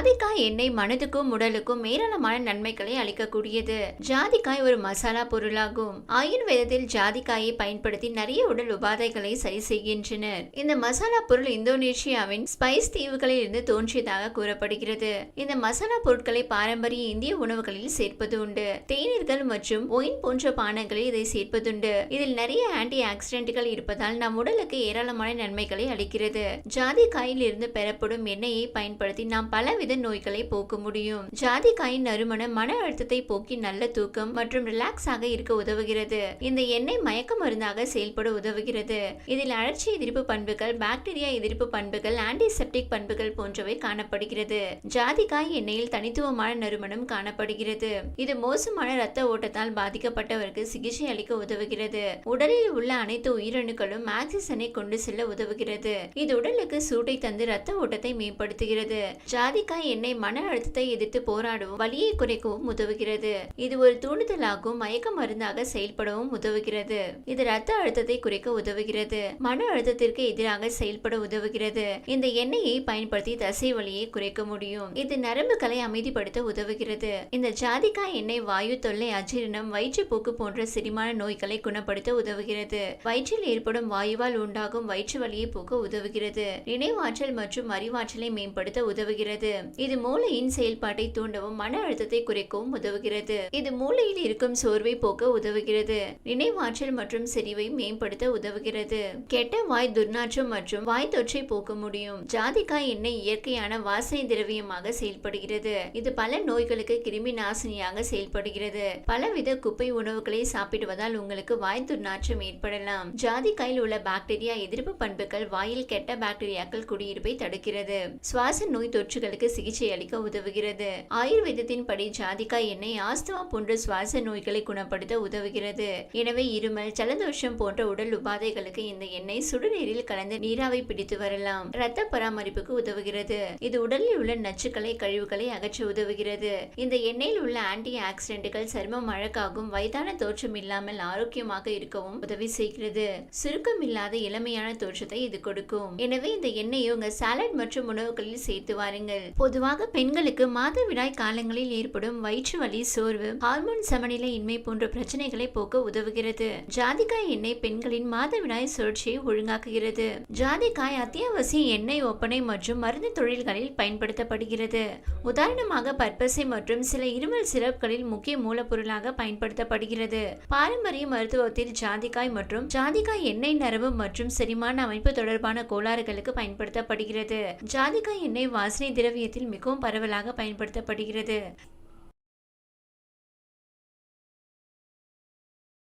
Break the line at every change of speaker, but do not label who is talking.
ஜாதிக்காய் எண்ணெய் மனதுக்கும் உடலுக்கும் ஏராளமான நன்மைகளை அளிக்கக்கூடியது. ஜாதிக்காய் ஒரு மசாலா பொருளாகும். ஆயுர்வேதத்தில் ஜாதிக்காயை பயன்படுத்தி நிறைய உடல் உபாதைகளை சரி செய்கின்றனர். இந்த மசாலா பொருள் இந்தோனேஷியாவின் ஸ்பைஸ் தீவுகளில் இருந்து தோன்றியதாக கூறப்படுகிறது. இந்த மசாலா பொருட்களை பாரம்பரிய இந்திய உணவுகளில் சேர்ப்பது உண்டு. தேநீர்கள் மற்றும் ஒயின் போன்ற பானங்களில் இதை சேர்ப்பதுண்டு. இதில் நிறைய ஆன்டி ஆக்சிடென்ட்கள் இருப்பதால் நம் உடலுக்கு ஏராளமான நன்மைகளை அளிக்கிறது. ஜாதிக்காயில் இருந்து பெறப்படும் எண்ணெயை பயன்படுத்தி நாம் பலவித நோய்களை போக்க முடியும். ஜாதிக்காயின் நறுமணம் மன அழுத்தத்தை போக்கி நல்ல தூக்கம் மற்றும் ரிலாக்ஸ் ஆக இருக்க உதவுகிறது. இந்த எண்ணெய் மயக்க மருந்தாக செயல்பட உதவுகிறது. இதில் அழற்சி எதிர்ப்பு பண்புகள், பாக்டீரியா எதிர்ப்பு பண்புகள், ஆன்டிசெப்டிக் பண்புகள் போன்றவை காணப்படுகிறது. ஜாதிக்காய் எண்ணெயில் தனித்துவமான நறுமணம் காணப்படுகிறது. இது மோசமான இரத்த ஓட்டத்தால் பாதிக்கப்பட்டவருக்கு சிகிச்சை அளிக்க உதவுகிறது. உடலில் உள்ள அனைத்து உயிரணுக்களும் ஆக்சிஜனை கொண்டு செல்ல உதவுகிறது. இது உடலுக்கு சூட்டை தந்து இரத்த ஓட்டத்தை மேம்படுத்துகிறது. ஜாதிக்காய் எண்ணெய் மன அழுத்தத்தை எதிர்த்து போராடவும் வலியை குறைக்கவும் உதவுகிறது. இது ஒரு தூண்டுதலாகவும் மயக்க மருந்தாக செயல்படவும் உதவுகிறது. இது இரத்த அழுத்தத்தை குறைக்க உதவுகிறது. மன அழுத்தத்திற்கு எதிராக செயல்பட உதவுகிறது. இந்த எண்ணெயை பயன்படுத்தி தசை வலியை குறைக்க முடியும். இது நரம்புகளை அமைதிப்படுத்த உதவுகிறது. இந்த ஜாதிக்காய் எண்ணெய் வாயு தொல்லை, அஜீரணம், வயிற்றுப்போக்கு போன்ற செரிமான நோய்களை குணப்படுத்த உதவுகிறது. வயிற்றில் ஏற்படும் வாயுவால் உண்டாகும் வயிற்று வலியை போக்க உதவுகிறது. நினைவாற்றல் மற்றும் அறிவாற்றலை மேம்படுத்த உதவுகிறது. இது மூளையின் செயல்பாட்டை தூண்டவும் மன அழுத்தத்தை குறைக்கவும் உதவுகிறது. இது மூளையில் இருக்கும் சோர்வை போக்க உதவுகிறது. நினைவாற்றல் மற்றும் செறிவை மேம்படுத்த உதவுகிறது. கெட்ட வாய் துர்நாற்றம் மற்றும் வாய் தொற்றை போக்க முடியும். ஜாதிக்காய் எண்ணெய் இயற்கையான வாசனை திரவியமாக செயல்படுகிறது. இது பல நோய்களுக்கு கிருமி நாசினியாக செயல்படுகிறது. பலவித குப்பை உணவுகளை சாப்பிடுவதால் உங்களுக்கு வாய் துர்நாற்றம் ஏற்படலாம். ஜாதிக்காயில் உள்ள பாக்டீரியா எதிர்ப்பு பண்புகள் வாயில் கெட்ட பாக்டீரியாக்கள் குடியிருப்பை தடுக்கிறது. சுவாச நோய் தொற்றுகளுக்கு சிகிச்சை அளிக்க உதவுகிறது. ஆயுர்வேதத்தின் படி ஜாதிக்காய் எண்ணெய் ஆஸ்துமா போன்ற சுவாச நோய்களை குணப்படுத்த உதவுகிறது. எனவே இருமல், ஜலதோஷம் போன்ற உடல் உபாதைகளுக்கு இந்த எண்ணெய் சுடுநீரில் கலந்து நீராவை பிடித்து வரலாம். இரத்த பராமரிப்புக்கு உதவுகிறது. இது உடலில் உள்ள நச்சுக்களை, கழிவுகளை அகற்ற உதவுகிறது. இந்த எண்ணெயில் உள்ள ஆன்டி ஆக்சிடென்ட்கள் சருமம் அழகாகவும் வயதான தோற்றம் இல்லாமல் ஆரோக்கியமாக இருக்கவும் உதவி செய்கிறது. சுருக்கம் இல்லாத இளமையான தோற்றத்தை இது கொடுக்கும். எனவே இந்த எண்ணெயை உங்க சாலட் மற்றும் உணவுகளில் சேர்த்து வாருங்கள். பொதுவாக பெண்களுக்கு மாதவிடாய் காலங்களில் ஏற்படும் வயிற்று வலி, சோர்வு, ஹார்மோன் சமநிலை இன்மை போன்ற பிரச்சனைகளை போக்க உதவுகிறது. ஜாதிக்காய் எண்ணெய் பெண்களின் மாதவிடாய் சுழற்சியை ஒழுங்காக்குகிறது. ஜாதிக்காய் அத்தியாவசிய எண்ணெய் ஒப்பனை மற்றும் மருந்து தொழில்களில் பயன்படுத்தப்படுகிறது. உதாரணமாக பற்பசை மற்றும் சில இருமல் சிரப்களில் முக்கிய மூலப்பொருளாக பயன்படுத்தப்படுகிறது. பாரம்பரிய மருத்துவத்தில் ஜாதிக்காய் மற்றும் ஜாதிக்காய் எண்ணெய் நரம்பு மற்றும் செரிமான அமைப்பு தொடர்பான கோளாறுகளுக்கு பயன்படுத்தப்படுகிறது. ஜாதிக்காய் எண்ணெய் வாசனை திரவியத்தில் மிகவும் பரவலாக பயன்படுத்தப்படுகிறது.